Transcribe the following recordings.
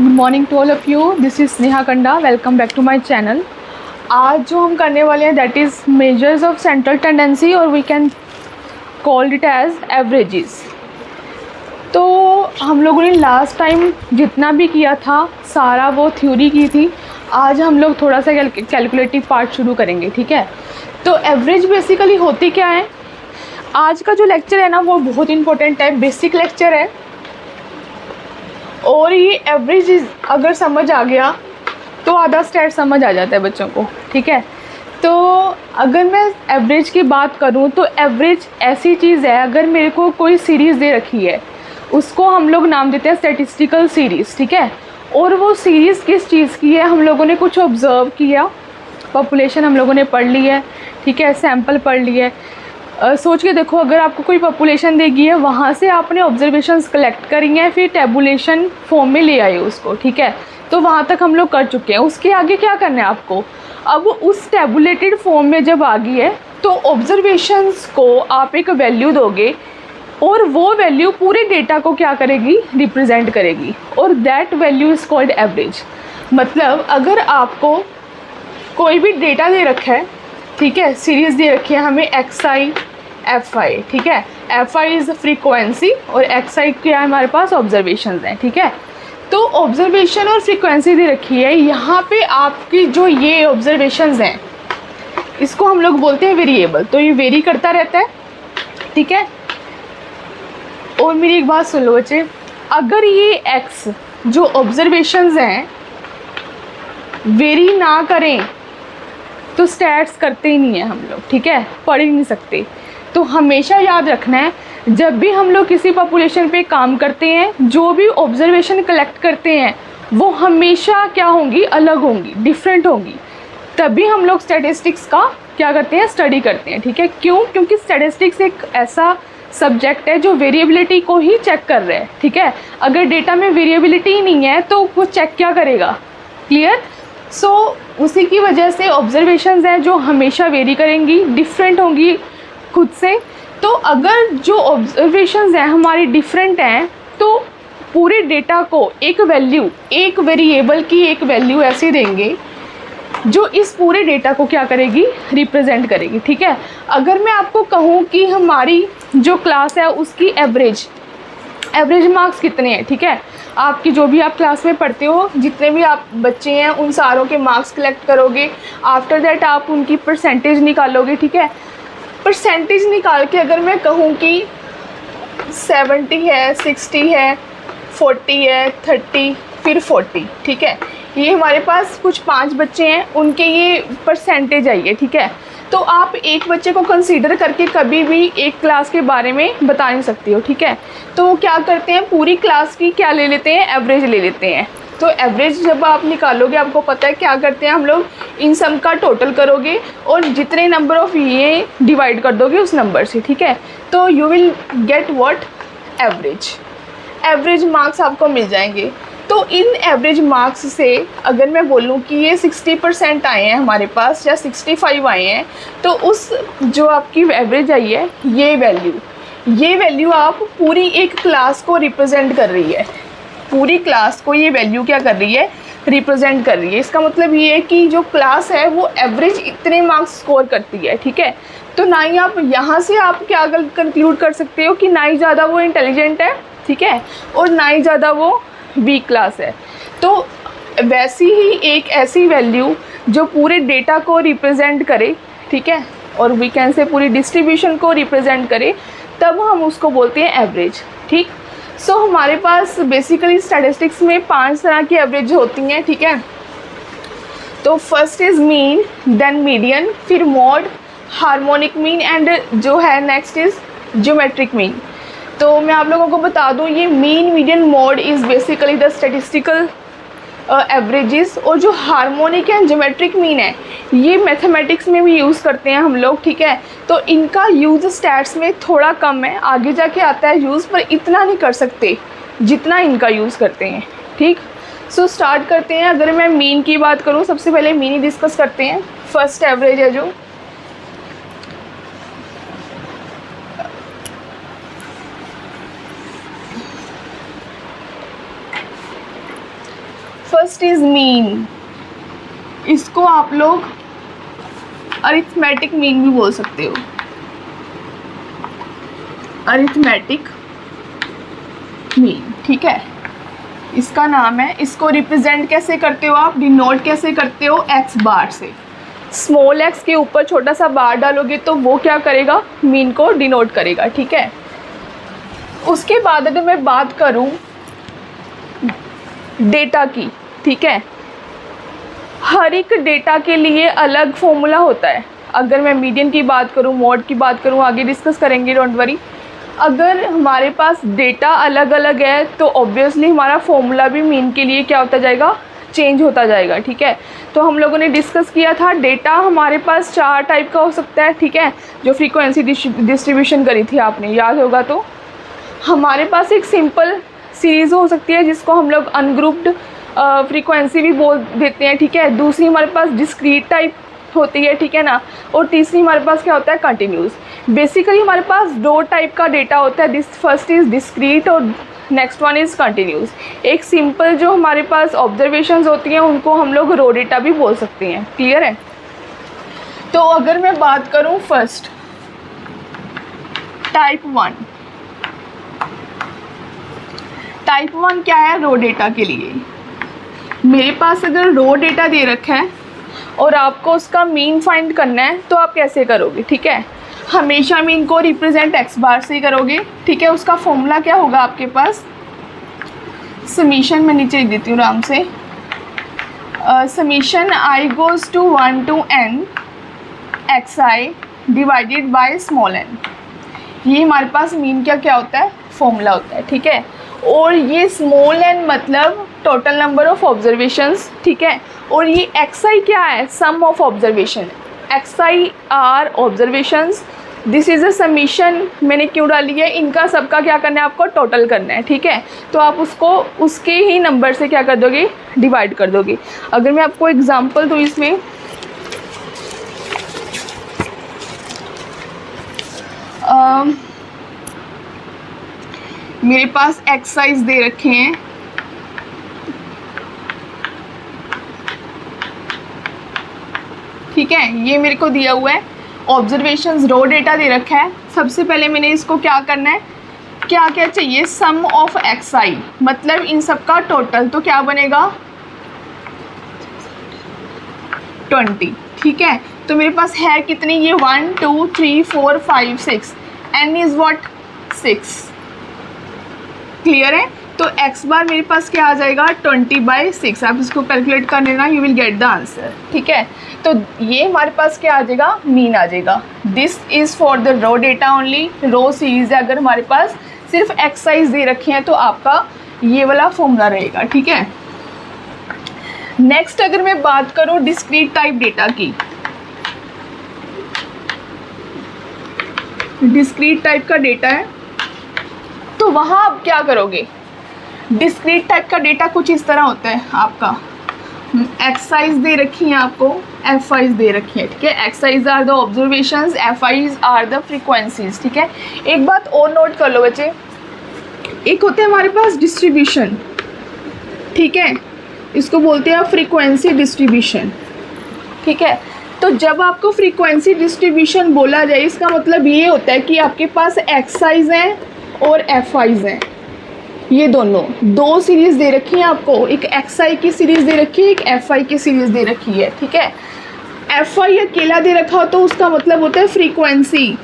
Good morning to all of you, this is Sneha Kanda. Welcome back to my channel. आज जो हम करने वाले हैं that is measures of central tendency और we can called it as averages. तो हम लोगों ने लास्ट टाइम जितना भी किया था सारा वो थ्योरी की थी। आज हम लोग थोड़ा सा कैलकुलेटिव पार्ट शुरू करेंगे, ठीक है। तो एवरेज बेसिकली होती क्या है, आज का जो लेक्चर है ना वो बहुत इंपॉर्टेंट है, बेसिक लेक्चर है। और ये एवरेज अगर समझ आ गया तो आधा स्टैट समझ आ जाता है बच्चों को, ठीक है। तो अगर मैं एवरेज की बात करूँ तो एवरेज ऐसी चीज़ है, अगर मेरे को कोई सीरीज़ दे रखी है उसको हम लोग नाम देते हैं स्टैटिस्टिकल सीरीज़, ठीक है। और वो सीरीज़ किस चीज़ की है, हम लोगों ने कुछ ऑब्ज़र्व किया, पॉपुलेशन हम लोगों ने पढ़ ली है, ठीक है, सैम्पल पढ़ ली है। सोच के देखो, अगर आपको कोई पॉपुलेशन देगी है, वहाँ से आपने ऑब्जर्वेशंस कलेक्ट करी हैं, फिर टेबुलेशन फॉर्म में ले आए उसको, ठीक है। तो वहाँ तक हम लोग कर चुके हैं। उसके आगे क्या करना है आपको, अब उस टेबुलेटेड फॉर्म में जब आ गई है तो ऑब्जर्वेशंस को आप एक वैल्यू दोगे और वो वैल्यू पूरे डेटा को क्या करेगी, रिप्रेजेंट करेगी, और that value is called average. मतलब अगर आपको कोई भी डेटा दे रखा है, ठीक है, सीरीज़ दे रखी है हमें XI FI, ठीक है। FI इज़ फ्रीक्वेंसी और XI क्या है हमारे पास, ऑब्जर्वेशंस हैं, ठीक है। तो ऑब्जर्वेशन और फ्रीक्वेंसी दे रखी है, यहाँ पे आपकी जो ये ऑब्जर्वेशंस हैं इसको हम लोग बोलते हैं वेरिएबल। तो ये वेरी करता रहता है, ठीक है। और मेरी एक बात सुन लो बच्चे, अगर ये X जो ऑब्जर्वेशंस हैं वेरी ना करें तो स्टैट्स करते ही नहीं है हम लोग, ठीक है, पढ़ ही नहीं सकते। तो हमेशा याद रखना है, जब भी हम लोग किसी पॉपुलेशन पे काम करते हैं, जो भी ऑब्जर्वेशन कलेक्ट करते हैं वो हमेशा क्या होंगी, अलग होंगी, डिफरेंट होंगी। तभी हम लोग स्टैटिस्टिक्स का क्या करते हैं, स्टडी करते हैं, ठीक है। क्यों? क्योंकि स्टैटिस्टिक्स एक ऐसा सब्जेक्ट है जो वेरिएबिलिटी को ही चेक कर रहा है, ठीक है। अगर डेटा में वेरिएबिलिटी ही नहीं है तो वो चेक क्या करेगा, क्लियर। सो उसी की वजह से ऑब्जर्वेशंस हैं जो हमेशा वेरी करेंगी, डिफरेंट होंगी खुद से। तो अगर जो ऑब्जर्वेशंस हैं हमारी डिफरेंट हैं तो पूरे डेटा को एक वैल्यू, एक वेरिएबल की एक वैल्यू ऐसे देंगे जो इस पूरे डेटा को क्या करेगी, रिप्रेजेंट करेगी, ठीक है। अगर मैं आपको कहूँ कि हमारी जो क्लास है उसकी एवरेज मार्क्स कितने हैं, ठीक है, आपकी जो भी आप क्लास में पढ़ते हो, जितने भी आप बच्चे हैं उन सारों के मार्क्स कलेक्ट करोगे। आफ्टर दैट आप उनकी परसेंटेज निकालोगे, ठीक है। परसेंटेज निकाल के अगर मैं कहूँ कि 70 है, 60 है, 40 है, 30, फिर 40, ठीक है, ये हमारे पास कुछ 5 बच्चे हैं, उनके ये परसेंटेज आई है, ठीक है। तो आप एक बच्चे को कंसीडर करके कभी भी एक क्लास के बारे में बता नहीं सकते हो, ठीक है। तो वो क्या करते हैं, पूरी क्लास की क्या ले लेते हैं, एवरेज ले लेते हैं। तो एवरेज जब आप निकालोगे, आपको पता है क्या करते हैं हम लोग, इन सब का टोटल करोगे और जितने नंबर ऑफ ये डिवाइड कर दोगे उस नंबर से, ठीक है। तो you will get what, average marks आपको मिल जाएंगे। तो इन एवरेज मार्क्स से अगर मैं बोलूँ कि ये 60% आए हैं हमारे पास या 65 आए हैं, तो उस जो आपकी एवरेज आई है ये वैल्यू आप पूरी एक क्लास को रिप्रेजेंट कर रही है, पूरी क्लास को ये वैल्यू क्या कर रही है, रिप्रेजेंट कर रही है। इसका मतलब ये है कि जो क्लास है वो एवरेज इतने मार्क्स स्कोर करती है, ठीक है। तो ना ही आप यहाँ से आप क्या कंक्लूड कर सकते हो कि ना ही ज़्यादा वो इंटेलिजेंट है, ठीक है, और ना ही ज़्यादा वो वीक क्लास है। तो वैसी ही एक ऐसी वैल्यू जो पूरे डेटा को रिप्रेजेंट करे, ठीक है, और वी कैन से पूरी डिस्ट्रीब्यूशन को रिप्रेजेंट करे, तब हम उसको बोलते हैं एवरेज, ठीक। सो हमारे पास बेसिकली स्टैटिस्टिक्स में 5 तरह की एवरेज होती हैं, ठीक है। तो first is mean, then median, फिर मॉड, हार्मोनिक मीन एंड जो है नेक्स्ट इज़ ज्योमेट्रिक मीन। तो मैं आप लोगों को बता दूं, ये mean, median, mod is basically the statistical averages. और जो हार्मोनिक एंड ज्योमेट्रिक मीन है ये मैथमेटिक्स में भी यूज़ करते हैं हम लोग, ठीक है। तो इनका यूज़ स्टैट्स में थोड़ा कम है, आगे जाके आता है यूज़, पर इतना नहीं कर सकते जितना इनका यूज़ करते हैं, ठीक। सो स्टार्ट करते हैं। अगर मैं मीन की बात करूँ, सबसे पहले मीन ही डिस्कस करते हैं। फर्स्ट एवरेज है जो फर्स्ट इज मीन, इसको आप लोग अरिथमेटिक मीन भी बोल सकते हो, अरिथमेटिक मीन, ठीक है, इसका नाम है। इसको रिप्रेजेंट कैसे करते हो आप, डिनोट कैसे करते हो, एक्स बार से। स्मॉल एक्स के ऊपर छोटा सा बार डालोगे तो वो क्या करेगा, मीन को डिनोट करेगा, ठीक है। उसके बाद अगर मैं बात करूं डेटा की, ठीक है, हर एक डेटा के लिए अलग फॉर्मूला होता है। अगर मैं मीडियन की बात करूं, मोड की बात करूं, आगे डिस्कस करेंगे, डोंट वरी। अगर हमारे पास डेटा अलग अलग है तो ऑब्वियसली हमारा फॉर्मूला भी मीन के लिए क्या होता जाएगा, चेंज होता जाएगा, ठीक है। तो हम लोगों ने डिस्कस किया था डेटा हमारे पास 4 टाइप का हो सकता है, ठीक है, जो फ्रीक्वेंसी डिस्ट्रीब्यूशन करी थी आपने, याद होगा। तो हमारे पास एक सिंपल सीरीज़ हो सकती है जिसको हम लोग अनग्रुप्ड फ्रीक्वेंसी भी बोल देते हैं, ठीक है। दूसरी हमारे पास डिस्क्रीट टाइप होती है, ठीक है ना। और तीसरी हमारे पास क्या होता है, कंटिन्यूस। बेसिकली हमारे पास 2 टाइप का डेटा होता है, फर्स्ट इज़ डिस्क्रीट और नेक्स्ट वन इज़ कंटिन्यूस। एक सिंपल जो हमारे पास ऑब्जर्वेशंस होती हैं उनको हम लोग रो डेटा भी बोल सकते हैं, क्लियर है। तो अगर मैं बात करूं फर्स्ट टाइप 1 क्या है, रो डेटा के लिए मेरे पास अगर रो डेटा दे रखा है और आपको उसका मीन फाइंड करना है तो आप कैसे करोगे, ठीक है। हमेशा मीन को रिप्रेजेंट एक्स बार से ही करोगे, ठीक है। उसका फॉर्मूला क्या होगा आपके पास, समीशन में नीचे लिख देती हूँ आराम से, summation i goes to 1 to n xi divided by small n। ये हमारे पास मीन का क्या होता है, फॉर्मूला होता है, ठीक है। और ये स्मॉल n मतलब टोटल नंबर ऑफ ऑब्जर्वेशंस, ठीक है। और ये xi क्या है, sum of observation, xi are observations, this is a summation. मैंने क्यों डाली है, इनका सबका क्या करना है, आपको टोटल करना है, ठीक है। तो आप उसको उसके ही नंबर से क्या कर दोगे, डिवाइड कर दोगे। अगर मैं आपको एग्जांपल दूँ इसमें, मेरे पास एक्सरसाइज दे रखे हैं, ठीक है। ये मेरे को दिया हुआ है, ऑब्जर्वेशंस रो डेटा दे रखा है। सबसे पहले मैंने इसको क्या करना है, क्या क्या चाहिए, सम ऑफ एक्सआई, मतलब इन सब का टोटल, तो क्या बनेगा 20, ठीक है। तो मेरे पास है कितनी, ये 1 2 3 4 5 6, n इज़ व्हाट 6, क्लियर है। तो x बार मेरे पास क्या आ जाएगा 20/6, आप इसको कैलकुलेट कर लेना, you will get the answer, ठीक है। तो ये हमारे पास क्या आ जाएगा, मीन आ जाएगा। This is for the raw data only, raw series है। अगर हमारे पास सिर्फ एक्सरसाइज दे रखे हैं तो आपका ये वाला फॉर्मूला रहेगा, ठीक है। नेक्स्ट अगर मैं बात करूँ डिस्क्रीट टाइप डेटा की, डिस्क्रीट टाइप का डेटा है तो वहाँ आप क्या करोगे, डिस्क्रीट टाइप का डेटा कुछ इस तरह होता है आपका, एक्सरसाइज दे रखी है आपको, एफआईज दे रखी है, ठीक है। X i's are the observations, f i's are the frequencies, ठीक है। एक बात और नोट कर लो बच्चे, एक होता है हमारे पास डिस्ट्रीब्यूशन, ठीक है, इसको बोलते हैं फ्रीक्वेंसी डिस्ट्रीब्यूशन, ठीक है। तो जब आपको फ्रीक्वेंसी डिस्ट्रीब्यूशन बोला जाए इसका मतलब ये होता है कि आपके पास एक्सरसाइज हैं और एफआईज हैं, ये दोनों 2 सीरीज़ दे रखी हैं आपको, एक एक्सआई की सीरीज़ दे रखी है, एक एफआई की सीरीज़ दे रखी है, ठीक है। एफआई अकेला दे रखा हो तो उसका मतलब होता है फ्रीक्वेंसी,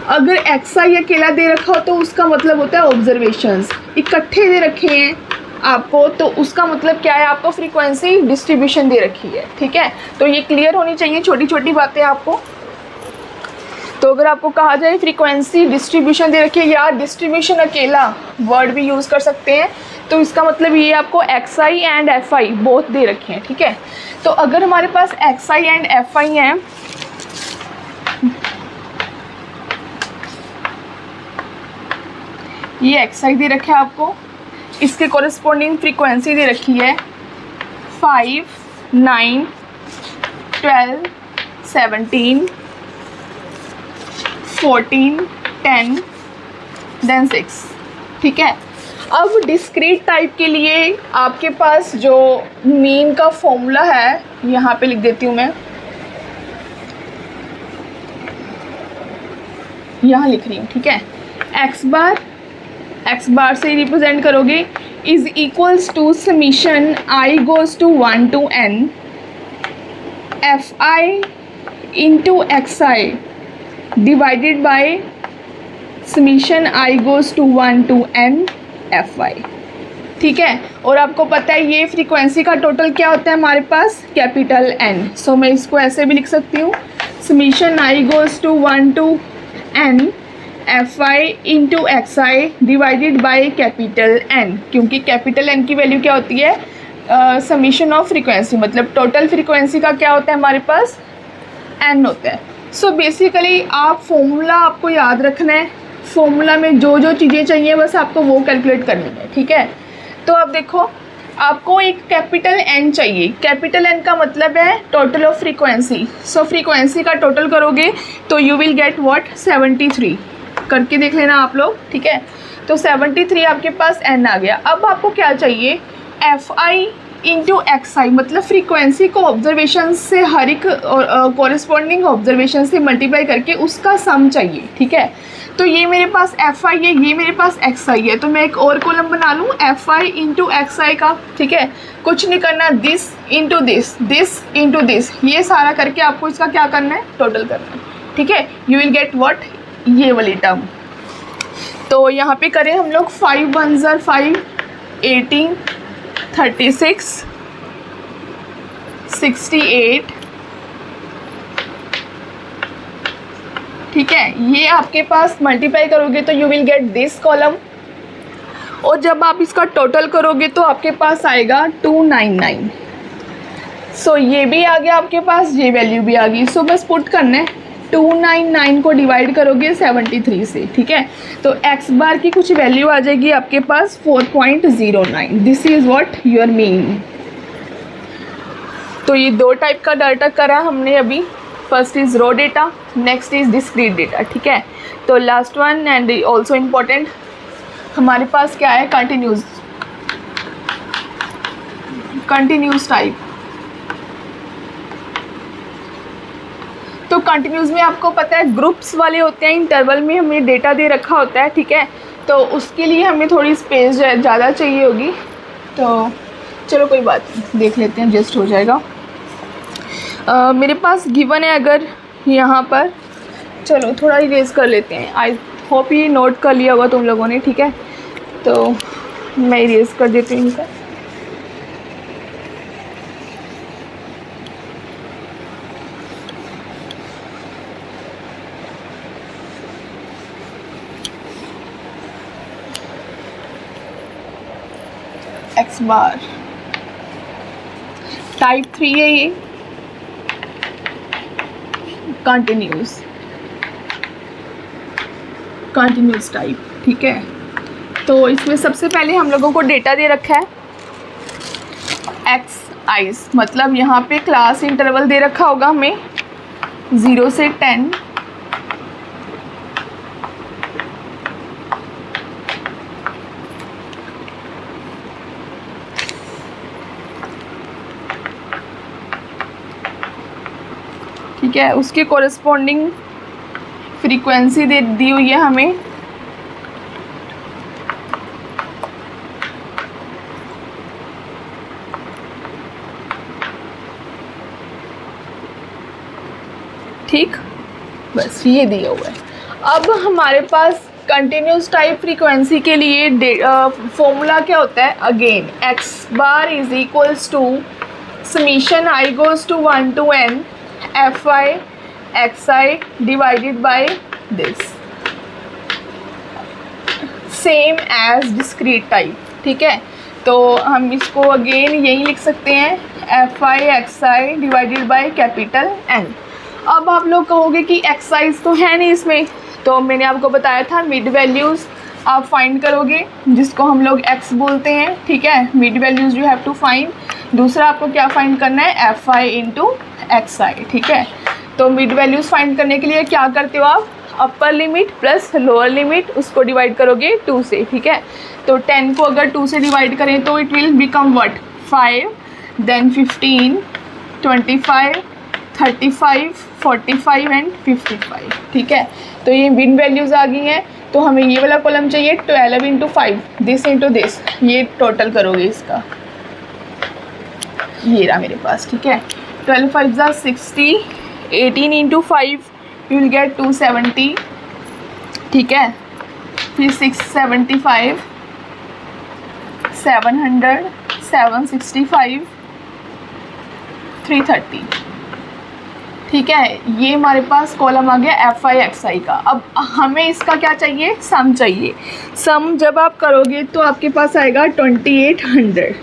अगर एक्सआई अकेला दे रखा हो तो उसका मतलब होता है ऑब्जर्वेशंस। इकट्ठे दे रखे हैं आपको तो उसका मतलब क्या है, आपको फ्रीक्वेंसी डिस्ट्रीब्यूशन दे रखी है, ठीक है। तो ये क्लियर होनी चाहिए छोटी छोटी बातें आपको। तो अगर आपको कहा जाए फ्रीक्वेंसी डिस्ट्रीब्यूशन दे रखी है या डिस्ट्रीब्यूशन अकेला वर्ड भी यूज़ कर सकते हैं, तो इसका मतलब ये आपको XI and FI both they रखे हैं, ठीक है। तो अगर हमारे पास एक्सआई एंड एफआई हैं, ये एक्सआई दे रखा है आपको, इसके कॉरेस्पॉन्डिंग फ्रीक्वेंसी दे रखी है 5 9 12 17 14 10 देन 6, ठीक है। अब डिस्क्रीट टाइप के लिए आपके पास जो मीन का फॉर्मूला है, यहाँ पे लिख देती हूँ मैं, यहाँ लिख रही हूँ, ठीक है। एक्स बार से रिप्रेजेंट करोगे is equals to summation i goes to 1 to n f i into x i divided by summation i goes to 1 to n f i, ठीक है। और आपको पता है ये फ्रीक्वेंसी का टोटल क्या होता है हमारे पास, कैपिटल N। सो मैं इसको ऐसे भी लिख सकती हूँ, summation i goes to 1 to n f i into x i divided by capital N, क्योंकि कैपिटल N की वैल्यू क्या होती है, समीशन ऑफ फ्रीक्वेंसी, मतलब टोटल फ्रीक्वेंसी का क्या होता है हमारे पास, N होता है। सो बेसिकली आप फॉर्मूला आपको याद रखना है, फॉर्मूला में जो जो चीज़ें चाहिए बस आपको वो कैलकुलेट करनी है, ठीक है। तो अब देखो, आपको एक कैपिटल N चाहिए, कैपिटल N का मतलब है total of frequency. So frequency का टोटल करोगे तो यू विल गेट व्हाट, 73, करके देख लेना आप लोग, ठीक है। तो 73 आपके पास N आ गया। अब आपको क्या चाहिए, एफ आई इंटू एक्स आई, मतलब फ्रीक्वेंसी को ऑब्जर्वेशन से हर एक कॉरेस्पॉन्डिंग ऑब्जर्वेशन से मल्टीप्लाई करके उसका सम चाहिए, ठीक है। तो ये मेरे पास एफ आई है, ये मेरे पास एक्स आई है, तो मैं एक और कॉलम बना लूँ एफ आई इंटू एक्स आई का, ठीक है। कुछ नहीं करना, this into this, this into this, ये सारा करके आपको इसका क्या करना है, टोटल करना है, ठीक है। यू विल गेट व्हाट, ये वाली टर्म। तो यहाँ पे करें हम लोग 5 1 5, 18, 36, 68, ठीक है। ये आपके पास मल्टीप्लाई करोगे तो you will get this column, और जब आप इसका टोटल करोगे तो आपके पास आएगा 299। सो ये भी आ गया आपके पास, ये वैल्यू भी आ गई। सो बस पुट करना है, 299 को डिवाइड करोगे 73 से, ठीक है। तो एक्स बार की कुछ वैल्यू आ जाएगी आपके पास 4.09। This is what your mean. तो ये दो टाइप का डाटा करा हमने अभी, first is raw data, next is discrete data, ठीक है। तो last one and also important हमारे पास क्या है, कंटिन्यूस टाइप। तो कंटिन्यूस में आपको पता है ग्रुप्स वाले होते हैं, इंटरवल में हमें डेटा दे रखा होता है, ठीक है। तो उसके लिए हमें थोड़ी स्पेस ज़्यादा चाहिए होगी, तो चलो कोई बात नहीं, देख लेते हैं, एडजस्ट हो जाएगा। मेरे पास गिवन है अगर यहाँ पर, चलो थोड़ा इरेज कर लेते हैं। आई होप ये नोट कर लिया होगा तुम लोगों ने, ठीक है। तो मैं इरेज कर देती हूँ इनका। एक्स बार टाइप 3 है ये, कंटिन्यूस टाइप, ठीक है। तो इसमें सबसे पहले हम लोगों को डेटा दे रखा है एक्स आइज, मतलब यहाँ पे क्लास इंटरवल दे रखा होगा हमें 0 से 10, ठीक है। उसके कॉरेस्पॉन्डिंग फ्रीक्वेंसी दे दी हुई है हमें, ठीक, बस ये दिया हुआ है। अब हमारे पास कंटिन्यूस टाइप फ्रीक्वेंसी के लिए फॉर्मूला क्या होता है, again x bar is equals to summation i goes to 1 to n f i x i divided by this, same as discrete type, ठीक है। तो हम इसको अगेन यही लिख सकते हैं, F i x i divided by capital N। अब आप लोग कहोगे कि एक्साइज तो है नहीं इसमें, तो मैंने आपको बताया था मिड वैल्यूज़ आप फाइंड करोगे, जिसको हम लोग x बोलते हैं, ठीक है। Mid values you have to find. दूसरा आपको क्या फाइंड करना है, f i into x i, ठीक है। तो मिड वैल्यूज़ फाइंड करने के लिए क्या करते हो upper limit plus lower limit, उसको डिवाइड करोगे 2 से, ठीक है। तो 10 को अगर 2 से डिवाइड करें तो it will become what 5, then 15, 25, 35, 45 and 55, ठीक है। तो ये विन वैल्यूज़ आ गई हैं। तो हमें ये वाला कॉलम चाहिए 12 इंटू 5, दिस इंटू दिस, ये टोटल करोगे इसका, ये रहा मेरे पास, ठीक है। 12 5 ज़ा 60, 18 इंटू 5 यू विल गेट 270, ठीक है। फिर 675, 700, 765, 330, ठीक है। ये हमारे पास कॉलम आ गया FI XI का। अब हमें इसका क्या चाहिए, सम चाहिए। सम जब आप करोगे तो आपके पास आएगा 2800,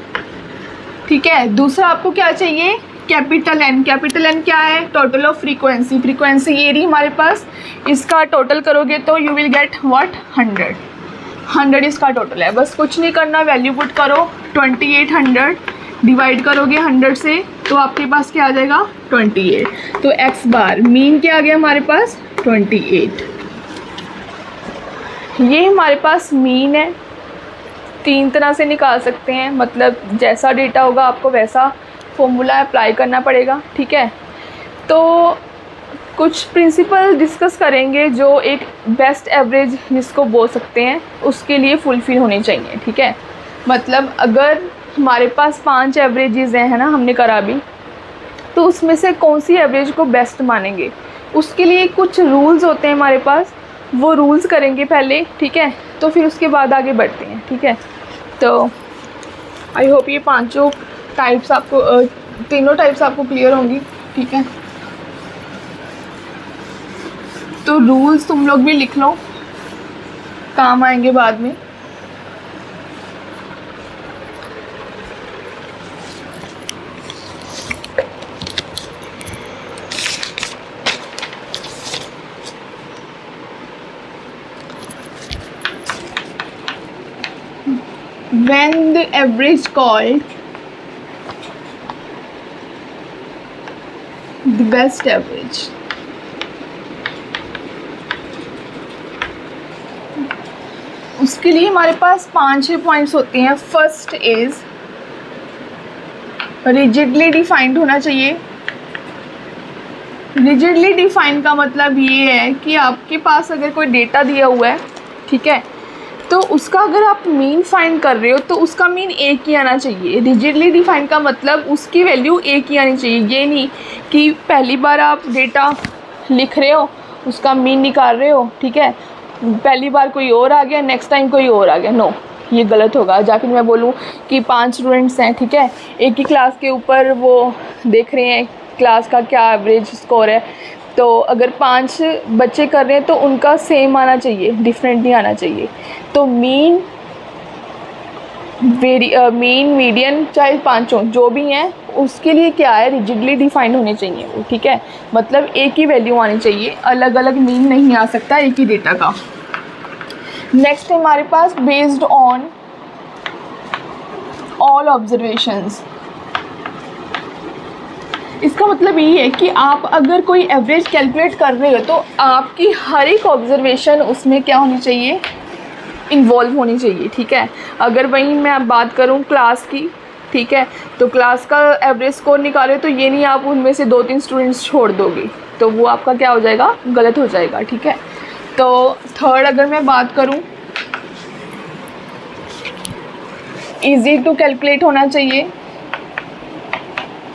ठीक है। दूसरा आपको क्या चाहिए, कैपिटल N। कैपिटल N क्या है, टोटल ऑफ फ्रीक्वेंसी। फ्रीक्वेंसी ये रही हमारे पास, इसका टोटल करोगे तो यू विल गेट व्हाट 100। 100 इसका टोटल है, बस कुछ नहीं करना, वैल्यू पुट करो। 2800 डिवाइड करोगे 100 से तो आपके पास क्या आ जाएगा 28। तो x बार मीन क्या आ गया हमारे पास 28। ये हमारे पास मीन है। 3 तरह से निकाल सकते हैं, मतलब जैसा डेटा होगा आपको वैसा फॉर्मूला अप्लाई करना पड़ेगा, ठीक है। तो कुछ प्रिंसिपल डिस्कस करेंगे जो एक बेस्ट एवरेज जिसको बोल सकते हैं उसके लिए फुलफिल होने चाहिए, ठीक है। मतलब अगर हमारे पास 5 एवरेजेस हैं, है ना, हमने करा भी, तो उसमें से कौन सी एवरेज को बेस्ट मानेंगे, उसके लिए कुछ रूल्स होते हैं हमारे पास, वो रूल्स करेंगे पहले, ठीक है। तो फिर उसके बाद आगे बढ़ते हैं, ठीक है। तो आई होप ये पांचों टाइप्स आपको तीनों टाइप्स आपको क्लियर होंगी, ठीक है। तो रूल्स तुम लोग भी लिख लो, काम आएंगे बाद में। When the average called the best average, उसके लिए हमारे पास 5-6 पॉइंट्स होते हैं। फर्स्ट इज रिजिडली डिफाइंड होना चाहिए। रिजिडली डिफाइंड का मतलब ये है कि आपके पास अगर कोई डेटा दिया हुआ है, ठीक है, तो उसका अगर आप मीन फाइंड कर रहे हो तो उसका मीन एक ही आना चाहिए। रिजिडली डिफाइंड का मतलब उसकी वैल्यू एक ही आनी चाहिए। ये नहीं कि पहली बार आप डेटा लिख रहे हो, उसका मीन निकाल रहे हो, ठीक है, पहली बार कोई और आ गया, नेक्स्ट टाइम कोई और आ गया। नो, ये गलत होगा। जाकर मैं बोलूँ कि 5 स्टूडेंट्स हैं, ठीक है, एक ही क्लास के ऊपर वो देख रहे हैं क्लास का क्या एवरेज स्कोर है, तो अगर 5 बच्चे कर रहे हैं तो उनका सेम आना चाहिए, डिफरेंट नहीं आना चाहिए। तो मीन मीडियन चाहे पांचों जो भी हैं उसके लिए क्या है, रिजिडली डिफाइंड होने चाहिए वो, ठीक है। मतलब एक ही वैल्यू आनी चाहिए, अलग अलग मीन नहीं आ सकता एक ही डेटा का। नेक्स्ट है हमारे पास बेस्ड ऑन ऑल ऑब्जर्वेशंस। इसका मतलब ये है कि आप अगर कोई एवरेज कैलकुलेट कर रहे हो तो आपकी हर एक ऑब्जर्वेशन उसमें क्या होनी चाहिए, इन्वॉल्व होनी चाहिए, ठीक है। अगर वहीं मैं बात करूं क्लास की, ठीक है, तो क्लास का एवरेज स्कोर निकाले तो ये नहीं आप उनमें से 2-3 स्टूडेंट्स छोड़ दोगे, तो वो आपका क्या हो जाएगा, गलत हो जाएगा, ठीक है। तो थर्ड अगर मैं बात करूं, ईजी टू कैलकुलेट होना चाहिए।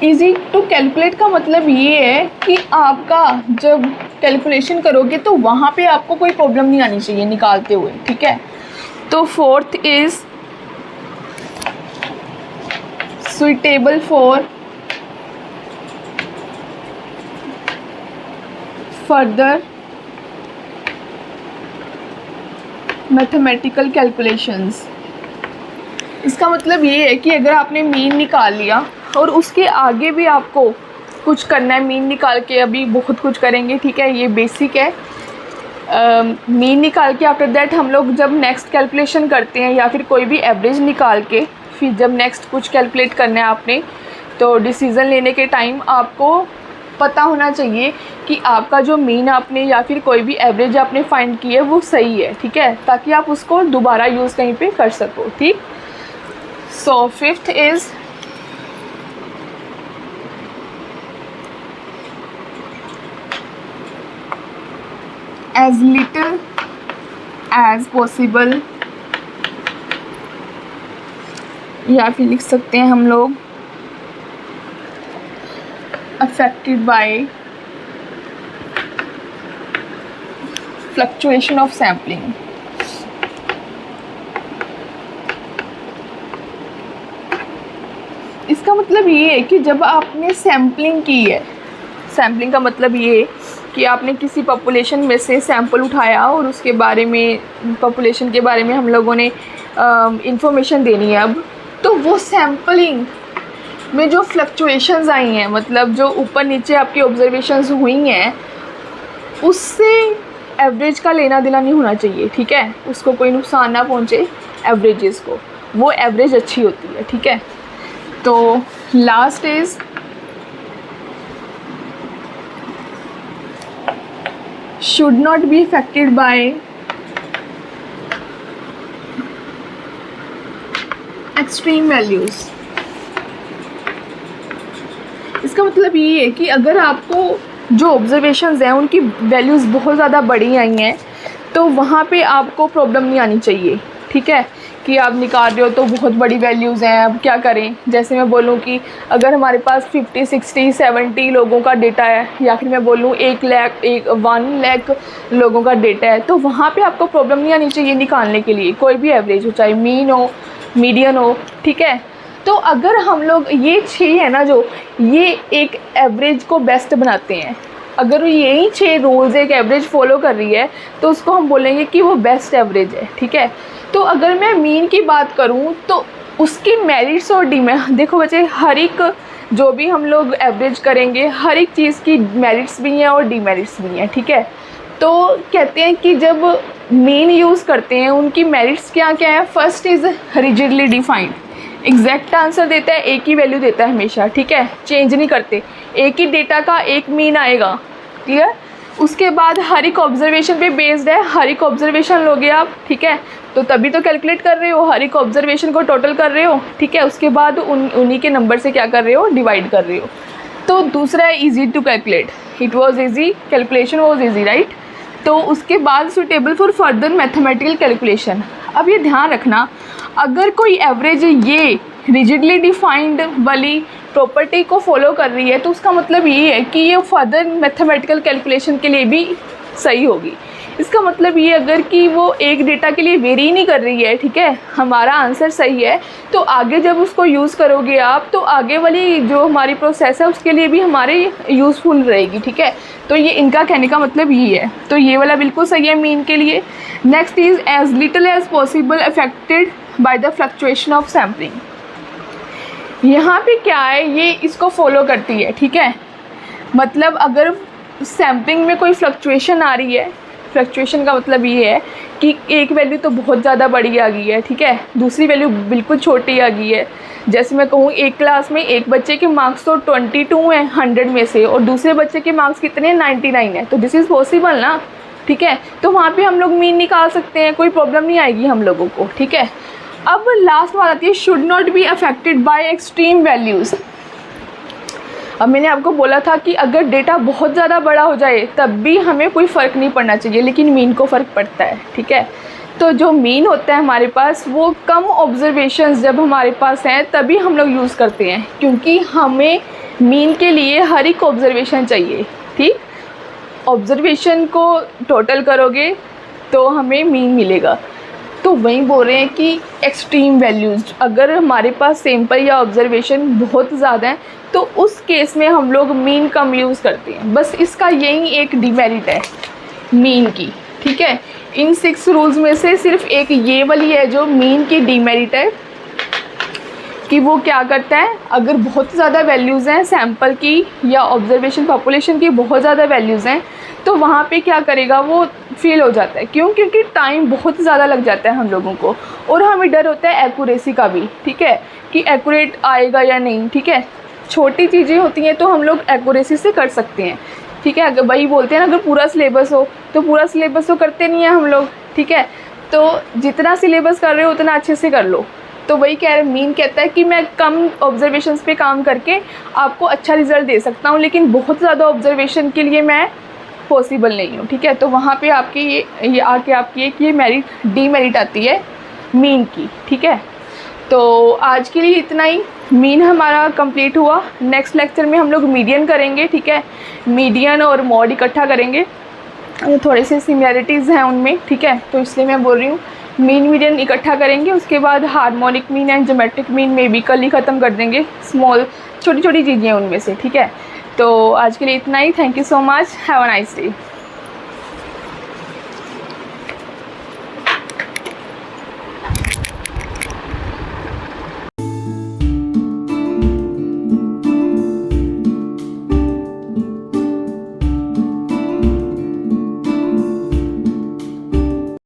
ईजी टू कैलकुलेट का मतलब ये है कि आपका जब कैलकुलेशन करोगे तो वहाँ पे आपको कोई प्रॉब्लम नहीं आनी चाहिए निकालते हुए, ठीक है। तो fourth is suitable for further mathematical calculations. इसका मतलब ये है कि अगर आपने मीन निकाल लिया और उसके आगे भी आपको कुछ करना है, मीन निकाल के अभी बहुत कुछ करेंगे, ठीक है, ये बेसिक है। मीन निकाल के आफ्टर दैट हम लोग जब नेक्स्ट कैलकुलेशन करते हैं या फिर कोई भी एवरेज निकाल के फिर जब नेक्स्ट कुछ कैलकुलेट करना है आपने, तो डिसीज़न लेने के टाइम आपको पता होना चाहिए कि आपका जो मीन आपने या फिर कोई भी एवरेज आपने फाइंड की है वो सही है, ठीक है, ताकि आप उसको दोबारा यूज़ कहीं पे कर सको, ठीक। So fifth is as little as possible, या फिर लिख सकते हैं हम लोग affected by fluctuation of sampling। इसका मतलब ये है कि जब आपने सैम्पलिंग की है, सैम्पलिंग का मतलब ये है कि आपने किसी पॉपुलेशन में से सैंपल उठाया और उसके बारे में, पॉपुलेशन के बारे में हम लोगों ने इंफॉर्मेशन देनी है। अब तो वो सैम्पलिंग में जो फ्लक्चुएशंस आई हैं, मतलब जो ऊपर नीचे आपकी ऑब्जर्वेशंस हुई हैं, उससे एवरेज का लेना देना नहीं होना चाहिए, ठीक है। उसको कोई नुकसान ना पहुँचे एवरेजेस को, वो एवरेज अच्छी होती है, ठीक है। तो last is should not be affected by extreme values। इसका मतलब ये है कि अगर आपको जो ऑब्जर्वेशंस हैं उनकी वैल्यूज़ बहुत ज़्यादा बड़ी आई हैं तो वहाँ पे आपको प्रॉब्लम नहीं आनी चाहिए, ठीक है, कि आप निकाल रहे हो तो बहुत बड़ी वैल्यूज़ हैं, अब क्या करें। जैसे मैं बोलूँ कि अगर हमारे पास 50, 60, 70 लोगों का डेटा है, या फिर मैं बोलूँ 1 लाख लोगों का डेटा है, तो वहाँ पे आपको प्रॉब्लम नहीं आनी चाहिए निकालने के लिए, कोई भी एवरेज हो, चाहे मीन हो, मीडियन हो, ठीक है। तो अगर हम लोग ये 6 है ना, जो ये एक एवरेज को बेस्ट बनाते हैं, अगर यही 6 रूल्स एक एवरेज फॉलो कर रही है तो उसको हम बोलेंगे कि वो बेस्ट एवरेज है, ठीक है। तो अगर मैं मीन की बात करूं तो उसकी मेरिट्स और डीमेरिट्स, देखो बच्चे, हर एक जो भी हम लोग एवरेज करेंगे हर एक चीज़ की मेरिट्स भी हैं और डीमेरिट्स भी हैं, ठीक है। तो कहते हैं कि जब मीन यूज़ करते हैं उनकी मेरिट्स क्या क्या है। First is rigidly defined, exact answer देता है, एक ही वैल्यू देता है हमेशा, ठीक है, चेंज नहीं करते, एक ही डेटा का एक मीन आएगा, क्लियर। उसके बाद हर एक ऑब्जर्वेशन पे बेस्ड है, हर एक ऑब्जर्वेशन लोगे आप, ठीक है, तो तभी तो कैलकुलेट कर रहे हो, हर एक ऑब्जर्वेशन को टोटल कर रहे हो, ठीक है। उसके बाद उन्हीं के नंबर से क्या कर रहे हो, डिवाइड कर रहे हो। तो दूसरा है easy to calculate, it was easy, calculation was easy, right. तो उसके बाद suitable for further mathematical calculation. अब ये ध्यान रखना, अगर कोई एवरेज ये रिजिडली डिफाइंड वाली प्रॉपर्टी को फॉलो कर रही है तो उसका मतलब ये है कि ये फर्दर मैथमेटिकल कैलकुलेशन के लिए भी सही होगी। इसका मतलब ये अगर कि वो एक डेटा के लिए वेरी नहीं कर रही है, ठीक है, हमारा आंसर सही है, तो आगे जब उसको यूज़ करोगे आप तो आगे वाली जो हमारी प्रोसेस है उसके लिए भी हमारे यूज़फुल रहेगी, ठीक है। तो ये इनका कहने का मतलब ये है, तो ये वाला बिल्कुल सही है मीन के लिए। Next is as little as possible affected by the fluctuation of sampling. यहाँ पे क्या है, ये इसको फॉलो करती है, ठीक है। मतलब अगर सैम्पलिंग में कोई फ्लक्चुएशन आ रही है, फ्लक्चुएशन का मतलब ये है कि एक वैल्यू तो बहुत ज़्यादा बड़ी आ गई है, ठीक है, दूसरी वैल्यू बिल्कुल छोटी आ गई है। जैसे मैं कहूँ एक क्लास में एक बच्चे के मार्क्स तो 22 हैं 100 में से, और दूसरे बच्चे के मार्क्स कितने हैं, 99 है, तो दिस इज़ पॉसिबल ना, ठीक है। तो वहाँ पे हम लोग मीन निकाल सकते हैं, कोई प्रॉब्लम नहीं आएगी हम लोगों को, ठीक है। अब लास्ट बात आती है, should not be affected by extreme values. अब मैंने आपको बोला था कि अगर डेटा बहुत ज़्यादा बड़ा हो जाए तब भी हमें कोई फ़र्क नहीं पड़ना चाहिए, लेकिन मीन को फ़र्क पड़ता है, ठीक है। तो जो मीन होता है हमारे पास, वो कम ऑब्जर्वेशंस जब हमारे पास हैं तभी हम लोग यूज़ करते हैं, क्योंकि हमें मीन के लिए हर एक ऑब्जर्वेशन चाहिए, ठीक। ऑब्जर्वेशन को टोटल करोगे तो हमें मीन मिलेगा। तो वहीं बोल रहे हैं कि एक्सट्रीम वैल्यूज़, अगर हमारे पास सैंपल या ऑब्जर्वेशन बहुत ज़्यादा है तो उस केस में हम लोग मीन कम यूज़ करते हैं। बस इसका यही एक डिमेरिट है मीन की, ठीक है। इन 6 रूल्स में से सिर्फ एक ये वाली है जो मीन की डिमेरिट है, कि वो क्या करता है, अगर बहुत ज़्यादा वैल्यूज़ हैं सैंपल की या ऑब्जर्वेशन पॉपुलेशन की बहुत ज़्यादा वैल्यूज़ हैं, तो वहाँ पे क्या करेगा, वो फेल हो जाता है। क्यों? क्योंकि टाइम बहुत ज़्यादा लग जाता है हम लोगों को, और हमें डर होता है एक्यूरेसी का भी, ठीक है, कि एक्यूरेट आएगा या नहीं, ठीक है। छोटी चीज़ें होती हैं तो हम लोग एक्यूरेसी से कर सकते हैं, ठीक है। अगर वही बोलते हैं ना, अगर पूरा सिलेबस हो तो पूरा सिलेबस तो करते नहीं हैं हम लोग, ठीक है। तो जितना सिलेबस कर रहे हो उतना अच्छे से कर लो। तो वही कह रहे, मीन कहता है कि मैं कम ऑब्जर्वेशंस पे काम करके आपको अच्छा रिज़ल्ट दे सकता हूँ, लेकिन बहुत ज़्यादा ऑब्जर्वेशन के लिए मैं पॉसिबल नहीं हूँ, ठीक है। तो वहाँ पे आपकी ये आके आपकी एक ये मेरिट डीमेरिट आती है मीन की, ठीक है। तो आज के लिए इतना ही, मीन हमारा कंप्लीट हुआ। नेक्स्ट लेक्चर में हम लोग मीडियन करेंगे, ठीक है। मीडियन और मॉड इकट्ठा करेंगे, थोड़े से सिमिलरिटीज़ हैं उनमें, ठीक है। तो इसलिए मैं बोल रही हूँ मीन मीडियन इकट्ठा करेंगे। उसके बाद harmonic mean and geometric mean में भी कल ही ख़त्म कर देंगे, स्मॉल छोटी छोटी चीज़ें उनमें से, ठीक है। तो आज के लिए इतना ही। Thank you so much, have a nice day.